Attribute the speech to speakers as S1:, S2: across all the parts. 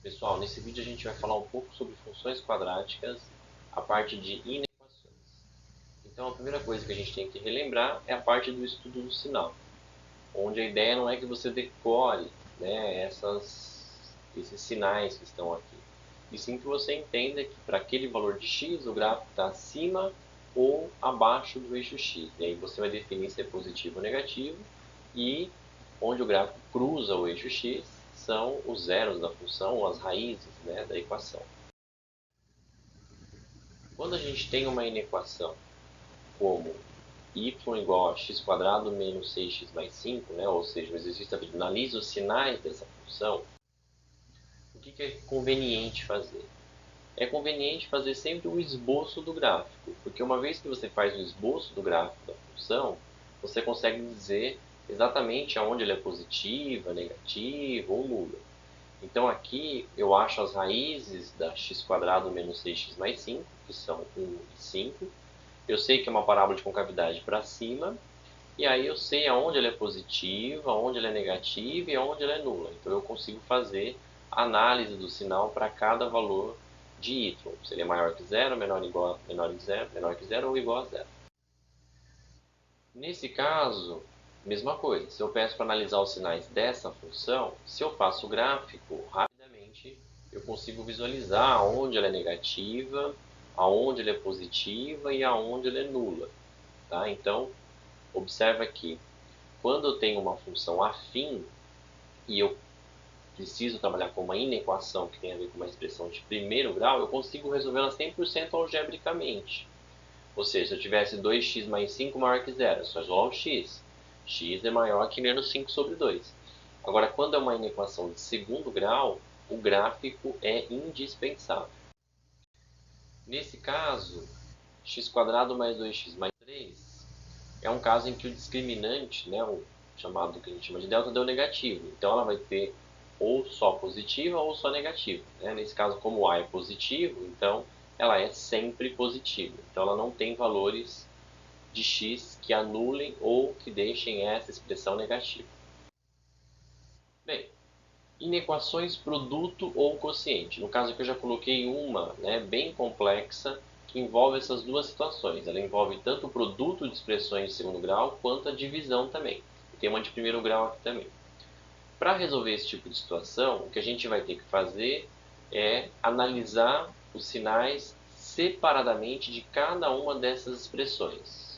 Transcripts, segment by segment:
S1: Pessoal, nesse vídeo a gente vai falar um pouco sobre funções quadráticas, a parte de inequações. Então, a primeira coisa que a gente tem que relembrar é a parte do estudo do sinal, onde a ideia não é que você decore, né, esses sinais que estão aqui, e sim que você entenda que para aquele valor de x o gráfico está acima ou abaixo do eixo x. E aí você vai definir se é positivo ou negativo, e onde o gráfico cruza o eixo x são os zeros da função, ou as raízes, né, da equação. Quando a gente tem uma inequação como y igual a x² menos 6x mais 5, né, ou seja, o exercício analisa os sinais dessa função, o que é conveniente fazer? É conveniente fazer sempre o esboço do gráfico, porque uma vez que você faz o esboço do gráfico da função, você consegue dizer exatamente aonde ele é positiva, negativa ou nula. Então aqui eu acho as raízes da x² menos 6x mais 5, que são 1 e 5. Eu sei que é uma parábola de concavidade para cima, e aí eu sei aonde ela é positiva, aonde ela é negativa e aonde ela é nula. Então eu consigo fazer a análise do sinal para cada valor de y. Se ele é maior que zero, menor que zero ou igual a zero. Nesse caso, mesma coisa. Se eu peço para analisar os sinais dessa função, se eu faço o gráfico, rapidamente eu consigo visualizar aonde ela é negativa, aonde ela é positiva e aonde ela é nula. Tá? Então, observa que quando eu tenho uma função afim e eu preciso trabalhar com uma inequação que tem a ver com uma expressão de primeiro grau, eu consigo resolvê-la 100% algebricamente. Ou seja, se eu tivesse 2x mais 5 maior que zero, é só isolar o x. X é maior que menos 5 sobre 2. Agora, quando é uma inequação de segundo grau, o gráfico é indispensável. Nesse caso, x² mais 2x mais 3 é um caso em que o discriminante, né, o chamado que a gente chama de delta, deu negativo. Então ela vai ter ou só positiva ou só negativa. Né? Nesse caso, como A é positivo, então ela é sempre positiva. Então ela não tem valores de x que anulem ou que deixem essa expressão negativa. Bem, inequações produto ou quociente. No caso aqui eu já coloquei uma, né, bem complexa, que envolve essas duas situações. Ela envolve tanto o produto de expressões de segundo grau, quanto a divisão também. Tem uma de primeiro grau aqui também. Para resolver esse tipo de situação, o que a gente vai ter que fazer é analisar os sinais separadamente de cada uma dessas expressões.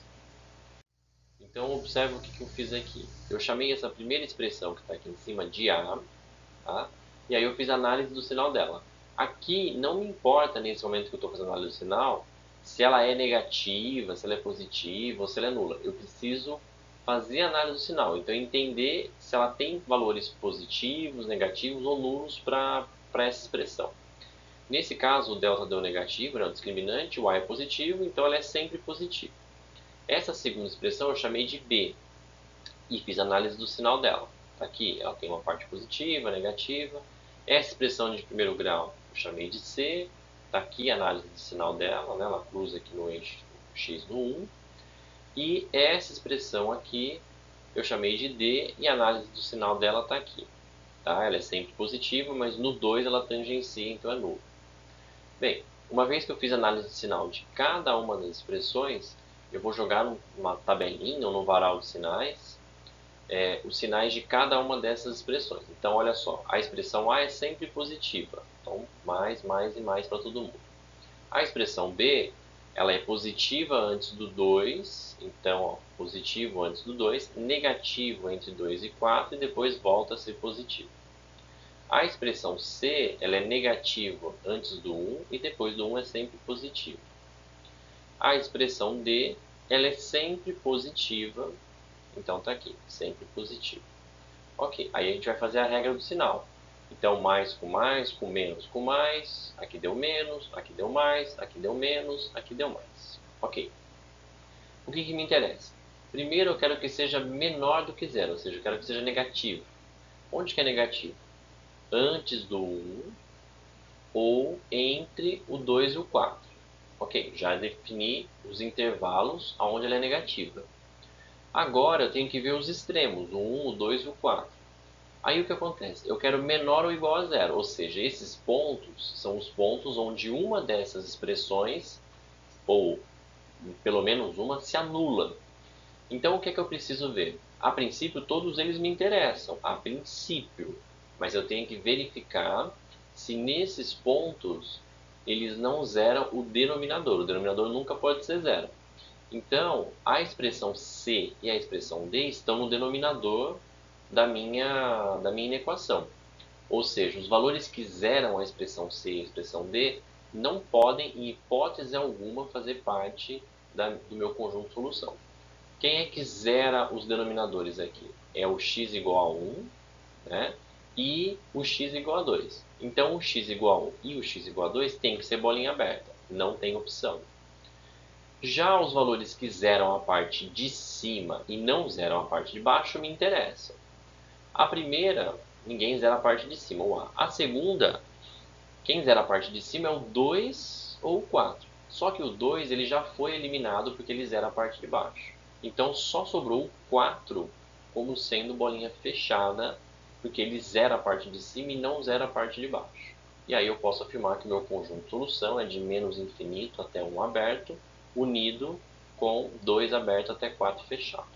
S1: Então, observe o que eu fiz aqui. Eu chamei essa primeira expressão que está aqui em cima de A, tá? E aí eu fiz a análise do sinal dela. Aqui não me importa, nesse momento que eu estou fazendo a análise do sinal, se ela é negativa, se ela é positiva ou se ela é nula. Eu preciso fazer a análise do sinal, então entender se ela tem valores positivos, negativos ou nulos para essa expressão. Nesse caso, o delta deu negativo, é um discriminante, o A é positivo, então ela é sempre positiva. Essa segunda expressão eu chamei de B e fiz a análise do sinal dela. Aqui ela tem uma parte positiva, negativa. Essa expressão de primeiro grau eu chamei de C. Está aqui a análise do sinal dela, né? Ela cruza aqui no eixo x no 1. E essa expressão aqui eu chamei de D e a análise do sinal dela está aqui. Tá? Ela é sempre positiva, mas no 2 ela tangencia, então é nula. Bem, uma vez que eu fiz a análise do sinal de cada uma das expressões, eu vou jogar numa tabelinha ou no varal de sinais os sinais de cada uma dessas expressões. Então, olha só, a expressão A é sempre positiva. Então, mais e mais para todo mundo. A expressão B, ela é positiva antes do 2, então, ó, positivo antes do 2, negativo entre 2 e 4 e depois volta a ser positivo. A expressão C, ela é negativa antes do 1 e depois do 1 é sempre positivo. A expressão D, ela é sempre positiva, então está aqui, sempre positivo. Ok, aí a gente vai fazer a regra do sinal. Então, mais, com mais, aqui deu menos, aqui deu mais, aqui deu menos, aqui deu mais. Ok. O que me interessa? Primeiro eu quero que seja menor do que zero, ou seja, eu quero que seja negativo. Onde que é negativo? Antes do 1 ou entre o 2 e o 4. Ok, já defini os intervalos onde ela é negativa. Agora eu tenho que ver os extremos, o 1, o 2 e o 4. Aí o que acontece? Eu quero menor ou igual a zero, ou seja, esses pontos são os pontos onde uma dessas expressões, ou pelo menos uma, se anula. Então o que é que eu preciso ver? A princípio todos eles me interessam, a princípio, mas eu tenho que verificar se nesses pontos eles não zeram o denominador nunca pode ser zero. Então, a expressão c e a expressão d estão no denominador da minha inequação. Ou seja, os valores que zeram a expressão c e a expressão d não podem, em hipótese alguma, fazer parte do meu conjunto de solução. Quem é que zera os denominadores aqui? É o x igual a 1, né? E o x igual a 2. Então, o x igual a 1 e o x igual a 2 tem que ser bolinha aberta, não tem opção. Já os valores que zeram a parte de cima e não zeram a parte de baixo me interessam. A primeira, ninguém zera a parte de cima, o a. A segunda, quem zera a parte de cima é o 2 ou o 4. Só que o 2 ele já foi eliminado porque ele zera a parte de baixo. Então só sobrou o 4 como sendo bolinha fechada, porque ele zera a parte de cima e não zera a parte de baixo. E aí eu posso afirmar que meu conjunto de solução é de menos infinito até 1 aberto, unido com 2 aberto até 4 fechado.